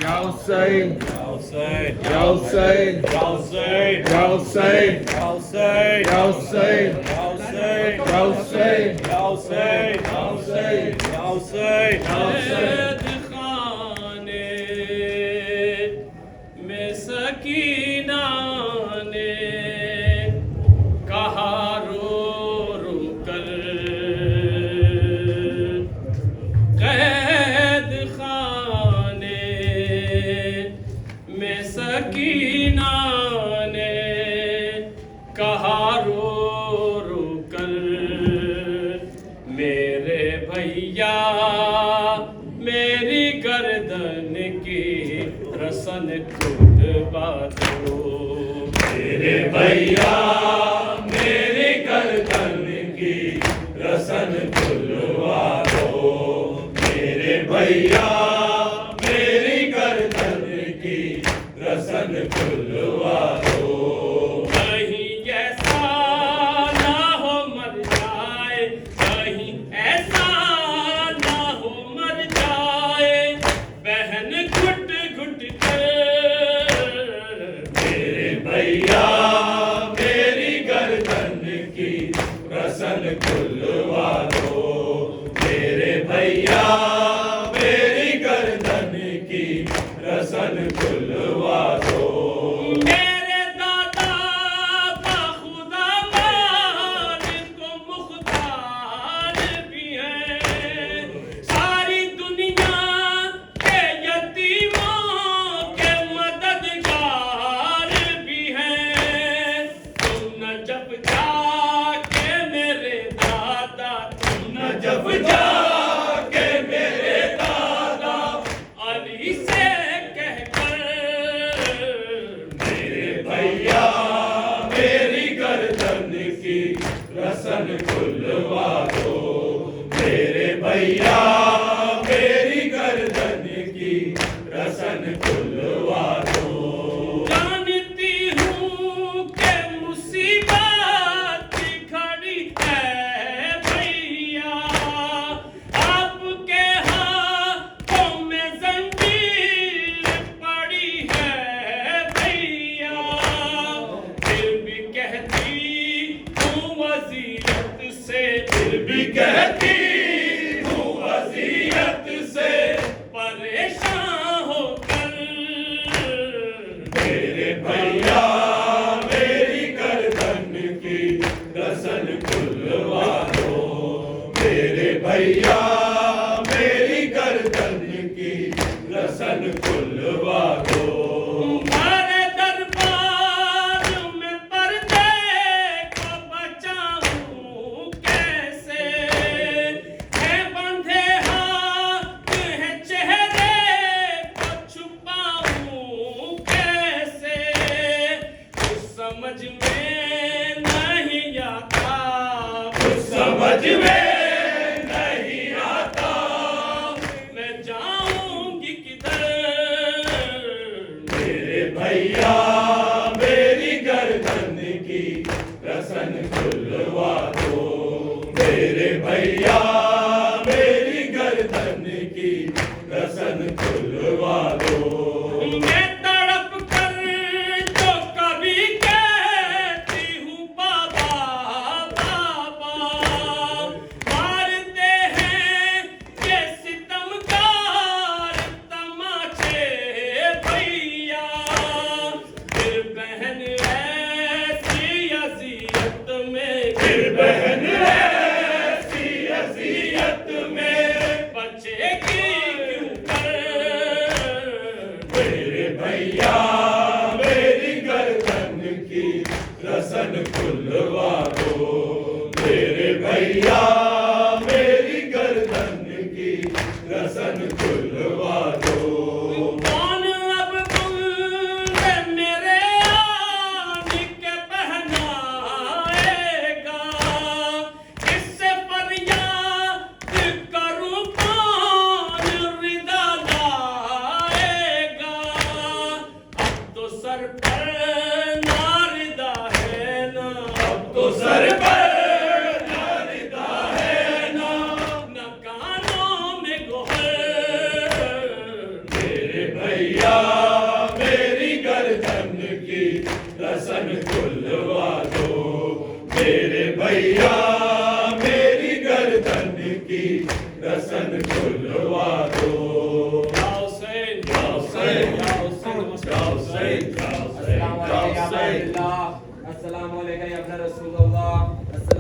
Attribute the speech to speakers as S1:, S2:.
S1: Y'all say,
S2: Y'all say,
S1: y'all say,
S2: y'all say,
S1: y'all say,
S2: y'all say,
S1: y'all say,
S2: y'all say,
S1: y'all say,
S2: y'all say,
S1: y'all say,
S2: y'all say,
S1: y'all say.
S3: खाने में सकीना ने कहा रो रो कर कैद खाने में सकीना ने कहा रो रो कर मेरे भैया मेरी गर्दन की रसन खुटवा दो
S1: मेरे भैया मेरी गर्दन की रसन खुलवा दो। मेरे भैया मेरी गर्दन की रसन खुलवा दो।
S3: कहीं ऐसा ना हो मर जाए कहीं ऐसा ना हो मर जाए बहन घुट घुट कर
S1: मेरे भैया मेरी गर्दन की रसन खुलवा दो। मेरे भैया मेरी गर्दन की रसन खुलवा दो।
S3: मेरे दादा बाखुदा मालिक को मुख्तार भी हैं सारी दुनिया के यतीमों के मददगार भी हैं तुम न जब जाके मेरे दादा तुम न
S1: जब जाके मेरे दादा
S3: अली से कहकर
S1: मेरे भैया मेरी गर्दन की रसन खुलवा दो। मेरे भैया मेरी गर्दन की रसन खुलवा दो।
S3: जानती हूँ कि मुसीबत खड़ी है भैया आपके हाथों में जंजीर पड़ी है भैया फिर भी कहती हूँ वसीयत से
S1: फिर भी कहती हूँ वसीयत से
S3: परेशान होकर
S1: मेरे भैया मेरी गर्दन की रसन खुलवा दो। मेरे भैया मेरी गर्दन की रसन खुलवा दो।
S3: तुम्हारे दरबार में पर्दे को बचाऊं कैसे है बंधे हाथ है चेहरे को छुपाऊं कैसे कुछ समझ में नहीं आता
S1: कुछ समझ में नहीं आता
S3: मैं जाऊंगी किधर
S1: मेरे भैया मेरी गर्दन की रसन खुलवा दो। मेरे भैया मेरी गर्दन की रसन खुलवा दो।
S3: मैं तड़प कर जो कभी कहती हूँ बाबा बाबा मारते हैं ये सितमगार तमाचे भैया फिर बहन ऐसी अज़ियत में
S1: फिर बहन ऐसी अज़ियत में
S3: बचेगी क्यों कर
S1: मेरे भैया मेरी गर्दन की रसन खुलवा दो। मेरे भैया मेरी गर्दन की रसन खुलवा दो।
S3: कौन अब मुझे मेरे आने के पहनाएगा इससे फरियाद करूं कौन रिदा लाएगा अब तो सर पर नारिदा है ना
S1: अब तो सर पर नारिदा है ना
S3: न कानों में गोहर
S1: मेरे भैया भैया मेरी गर्दन की रसन खुलवा दो, मेरे भैया मेरी गर्दन की रसन खुलवा दो।
S3: या हुसैन,
S1: या हुसैन,
S3: या हुसैन,
S1: या हुसैन, या हुसैन, या हुसैन।
S4: अस्सलाम वालेकुम या रसूलल्लाह।